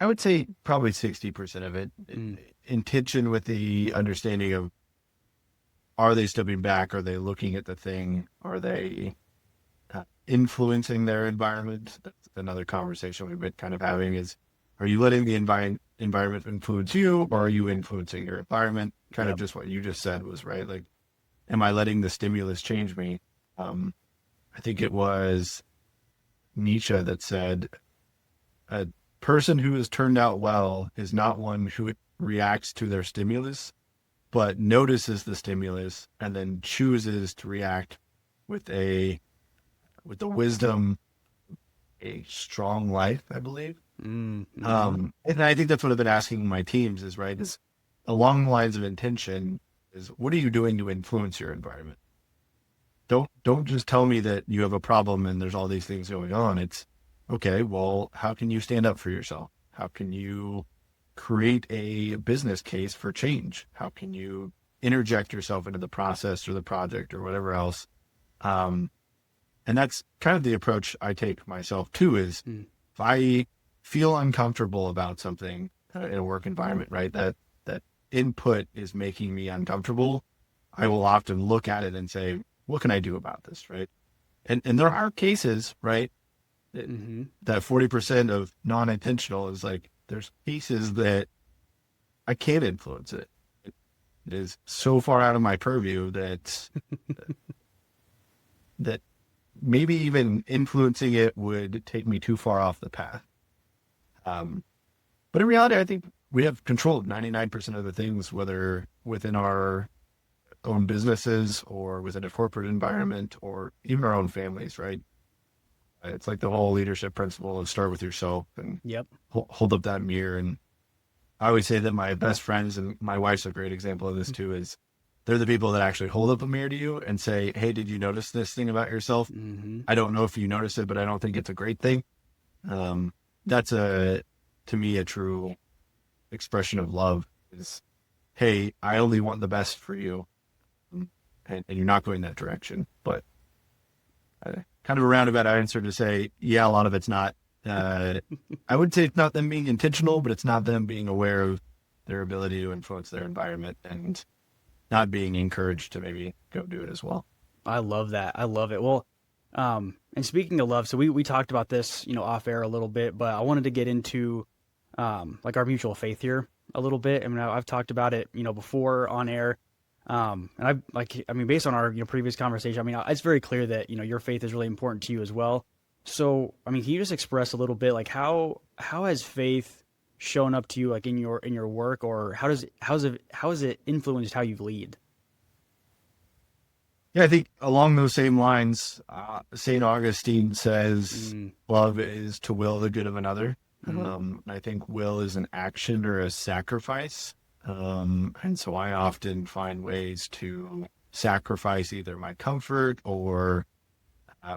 I would say probably 60% of it. Mm. Intention with the understanding of, are they stepping back? Are they looking at the thing? Are they influencing their environment? That's another conversation we've been kind of having is, are you letting the environment influence you, or are you influencing your environment? Kind of Yep. just what you just said was right. Like, am I letting the stimulus change me? Um, I think it was Nietzsche that said, a person who has turned out well is not one who reacts to their stimulus, but notices the stimulus and then chooses to react with the wisdom, a strong life, I believe. Mm. Mm-hmm. And I think that's what I've been asking my teams is right is along the lines of intention is, what are you doing to influence your environment? Don't just tell me that you have a problem and there's all these things going on. It's okay, well, how can you stand up for yourself? How can you create a business case for change? How can you interject yourself into the process or the project or whatever else? Um, and that's kind of the approach I take myself too is, Mm. if I feel uncomfortable about something in a work environment, right, that input is making me uncomfortable, I will often look at it and say, what can I do about this, right? And there are cases, right, Mm-hmm. that 40% of non-intentional is like, there's cases that I can't influence it. It is so far out of my purview that maybe even influencing it would take me too far off the path. Um, but in reality, I think we have control of 99% of the things, whether within our own businesses or within a corporate environment or even our own families, right? It's like the whole leadership principle of start with yourself and Yep. hold up that mirror. And I always say that my best friends, and my wife's a great example of this too, is they're the people that actually hold up a mirror to you and say, hey, did you notice this thing about yourself? Mm-hmm. I don't know if you notice it, but I don't think it's a great thing. That's to me, a true expression of love is, hey, I only want the best for you. And you're not going that direction. But kind of a roundabout answer to say, yeah, a lot of it's not. I would say it's not them being intentional, but it's not them being aware of their ability to influence their environment and not being encouraged to maybe go do it as well. I love that. I love it. Well, and speaking of love, so we talked about this, off air a little bit, but I wanted to get into like our mutual faith here a little bit. I mean, I've talked about it, before on air. And based on our, previous conversation, I mean, it's very clear that, your faith is really important to you as well. So, I mean, can you just express a little bit like how has faith shown up to you like in your work, or how has it influenced how you lead? Yeah, I think along those same lines, St. Augustine says, Mm. love is to will the good of another. Mm-hmm. I think will is an action or a sacrifice. And so I often find ways to sacrifice either my comfort or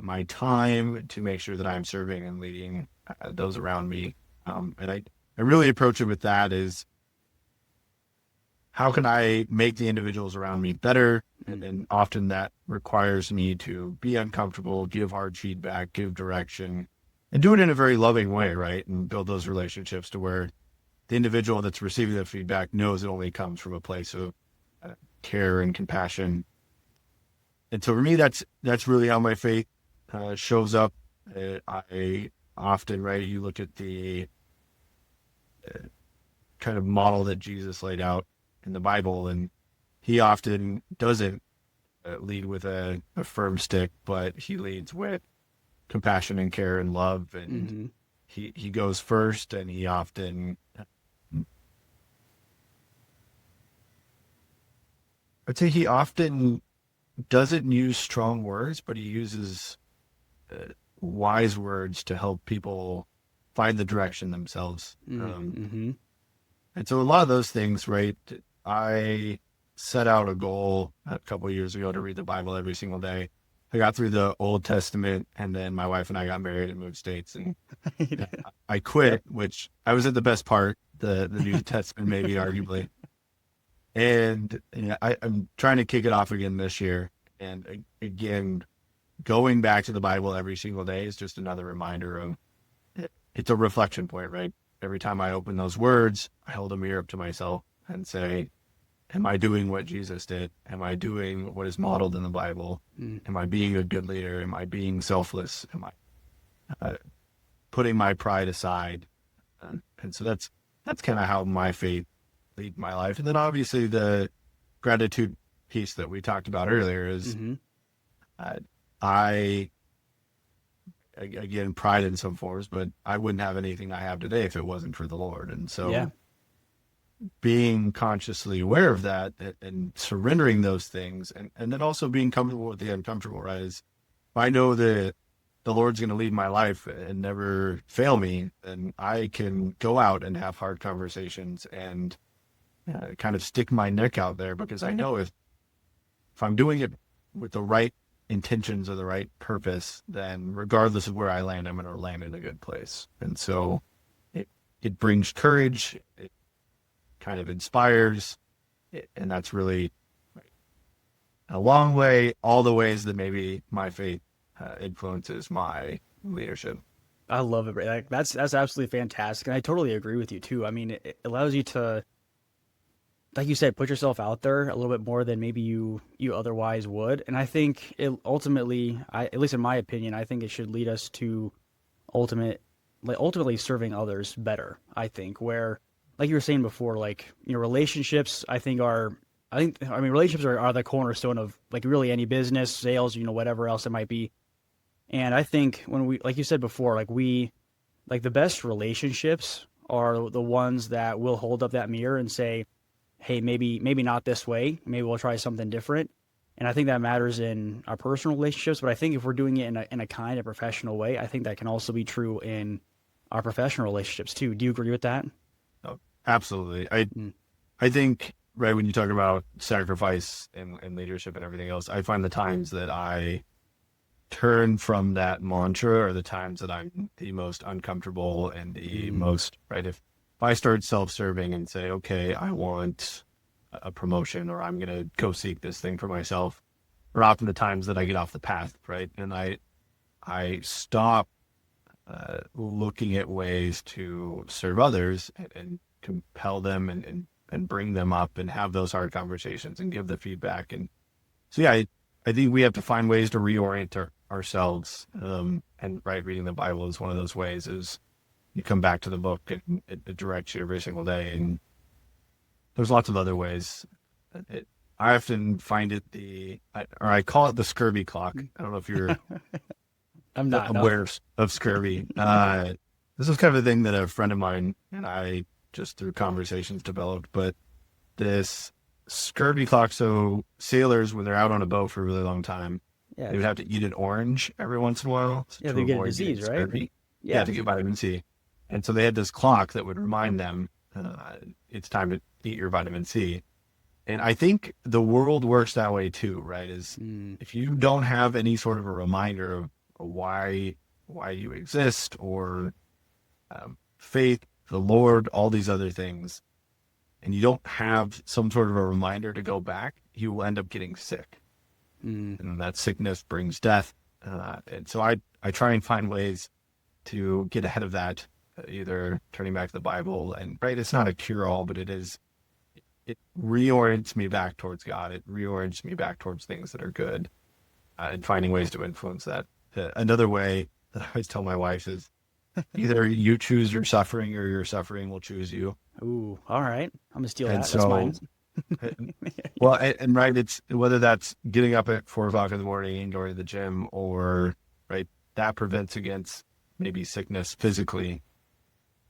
my time to make sure that I'm serving and leading those around me. And I really approach it with that is, how can I make the individuals around me better? Mm. And often that requires me to be uncomfortable, give hard feedback, give direction, and do it in a very loving way, right? And build those relationships to where the individual that's receiving the feedback knows it only comes from a place of care and compassion. And so for me, that's really how my faith shows up. I often, right, you look at the kind of model that Jesus laid out in the Bible, and he often doesn't lead with a firm stick, but he leads with compassion and care and love. And Mm-hmm. he goes first, and he often, I'd say he often doesn't use strong words, but he uses uh, wise words to help people find the direction themselves. Mm-hmm. And so a lot of those things, right? I set out a goal a couple of years ago to read the Bible every single day. I got through the Old Testament, and then my wife and I got married and moved states, and I Yep. quit, which I was at the best part, the New Testament, maybe arguably. And I'm trying to kick it off again this year. And again, going back to the Bible every single day is just another reminder of, it's a reflection point, right? every time I open those words, I hold a mirror up to myself and say, am I doing what Jesus did? Am I doing what is modeled in the Bible? Mm. Am I being a good leader? Am I being selfless? Am I putting my pride aside? And so that's kind of how my faith lead my life. And then obviously the gratitude piece that we talked about earlier is Mm-hmm. I again pride in some forms, but I wouldn't have anything I have today if it wasn't for the Lord. And Yeah. so being consciously aware of that and surrendering those things and then also being comfortable with the uncomfortable, right? Is if I know that the Lord's going to lead my life and never fail me, then I can go out and have hard conversations and kind of stick my neck out there, because I know if I'm doing it with the right intentions or the right purpose, then regardless of where I land, I'm going to land in a good place. And so it brings courage, it kind of inspires, and that's really a long way, all the ways that maybe my faith influences my leadership. I love it. Like, that's absolutely fantastic, and I totally agree with you too. I mean, it allows you to, like you said, put yourself out there a little bit more than maybe you otherwise would. And I think it ultimately, at least in my opinion, I think it should lead us to ultimately serving others better. I think where, like you were saying before, like, relationships, I mean, relationships are the cornerstone of like really any business, sales, whatever else it might be. And I think when like you said before, like the best relationships are the ones that will hold up that mirror and say, hey, maybe not this way. Maybe we'll try something different. And I think that matters in our personal relationships. But I think if we're doing it in a kind of professional way, I think that can also be true in our professional relationships too. Do you agree with that? Oh, absolutely. Mm. I think, right, when you talk about sacrifice and leadership and everything else, I find the times that I turn from that mantra are the times that I'm the most uncomfortable and the most, right, if I start self-serving and say, okay, I want a promotion, or I'm going to go seek this thing for myself, are often the times that I get off the path, right? And I stop looking at ways to serve others and compel them and bring them up and have those hard conversations and give the feedback. And so, yeah, I think we have to find ways to reorient ourselves. And right, reading the Bible is one of those ways. Is you come back to the book and it directs you every single day. And there's lots of other ways. I often find it or I call it the scurvy clock. I don't know if you're I'm not. No. aware of scurvy. This is kind of a thing that a friend of mine and I just through conversations developed, but this scurvy clock. So sailors, when they're out on a boat for a really long time, Yeah. they would have to eat an orange every once in a while Yeah, to they get a avoid disease, getting right? scurvy. Yeah. To get vitamin C. And so they had this clock that would remind them it's time to eat your vitamin C. And I think the world works that way too, right? Is if you don't have any sort of a reminder of why you exist, or faith, the Lord, all these other things, and you don't have some sort of a reminder to go back, you will end up getting sick. And that sickness brings death. And so I try and find ways to get ahead of that, either turning back to the Bible, and right, it's not a cure-all, but it reorients me back towards God. It reorients me back towards things that are good, and finding ways to influence that. Another way that I always tell my wife is either you choose your suffering or your suffering will choose you. Ooh, all right. I'm gonna steal And that. That's mine. well, and right, it's whether that's getting up at 4 o'clock in the morning and going to the gym, or right, that prevents against maybe sickness physically.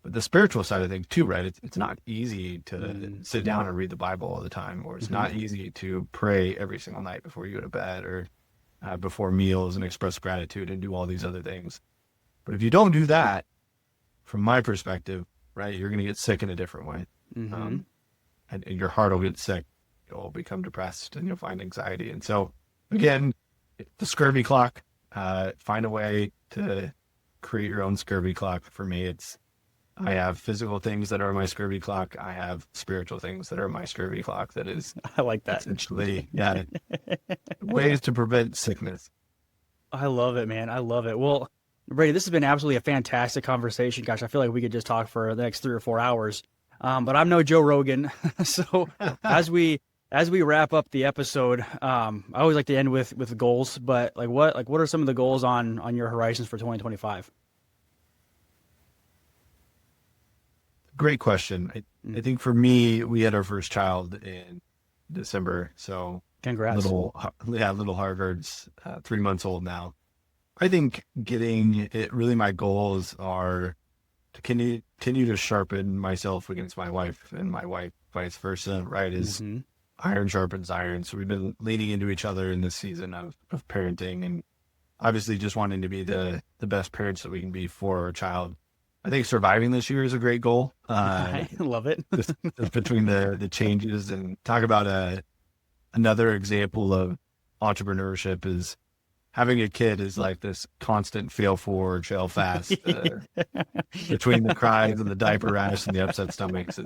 But the spiritual side of things too, right? It's not easy to sit down and read the Bible all the time, or it's not easy to pray every single night before you go to bed, or before meals, and express gratitude and do all these other things. But if you don't do that, from my perspective, right, you're going to get sick in a different way. And your heart will get sick. You'll become depressed and you'll find anxiety. And so, again, the scurvy clock, find a way to create your own scurvy clock. For me, I have physical things that are my scurvy clock. I have spiritual things that are my scurvy clock. That is I like that. essentially, ways to prevent sickness. I love it, man. I love it. Well, Brady, this has been absolutely a fantastic conversation. Gosh, I feel like we could just talk for the next 3 or 4 hours. But I'm no Joe Rogan, so as we wrap up the episode, I always like to end with goals. But what are some of the goals on your horizons for 2025? Great question. I think for me, we had our first child in December, so Congrats. little Harvard's 3 months old now. I think getting it really my goals are to continue to sharpen myself against my wife and my wife vice versa, right? Is Hmm. iron sharpens iron. So we've been leaning into each other in this season of parenting and obviously just wanting to be the best parents that we can be for our child. I think surviving this year is a great goal. I love it. Just between the changes and talk about another example of entrepreneurship is having a kid is like this constant fail forward, fail fast. Between the cries and the diaper rash and the upset stomachs,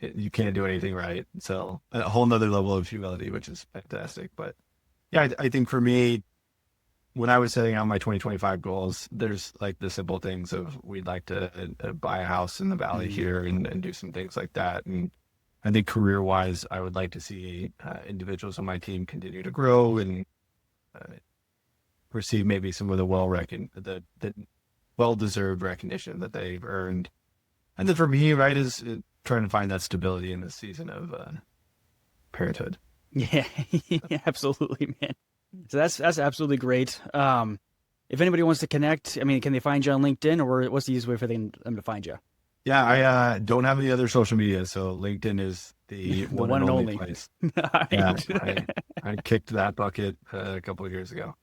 you can't do anything right. So a whole nother level of humility, which is fantastic. But yeah, I think for me, when I was setting out my 2025 goals, there's like the simple things of we'd like to buy a house in the valley here and do some things like that. And I think career wise, I would like to see individuals on my team continue to grow and receive maybe some of the the well-deserved recognition that they've earned. And then for me, right, is trying to find that stability in this season of parenthood. Yeah, yeah, absolutely, man. So that's absolutely great. If anybody wants to connect, I mean, can they find you on LinkedIn, or what's the easiest way for them to find you? Yeah, I don't have any other social media, so LinkedIn is the The one one and and only only. place. All Yeah, right. I kicked that bucket a couple of years ago.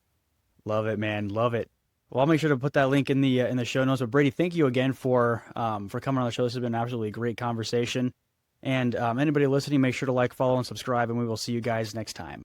Love it, man. Love it. Well, I'll make sure to put that link in the show notes. But Brady, thank you again for coming on the show. This has been absolutely a great conversation. And anybody listening, make sure to like, follow, and subscribe, and we will see you guys next time.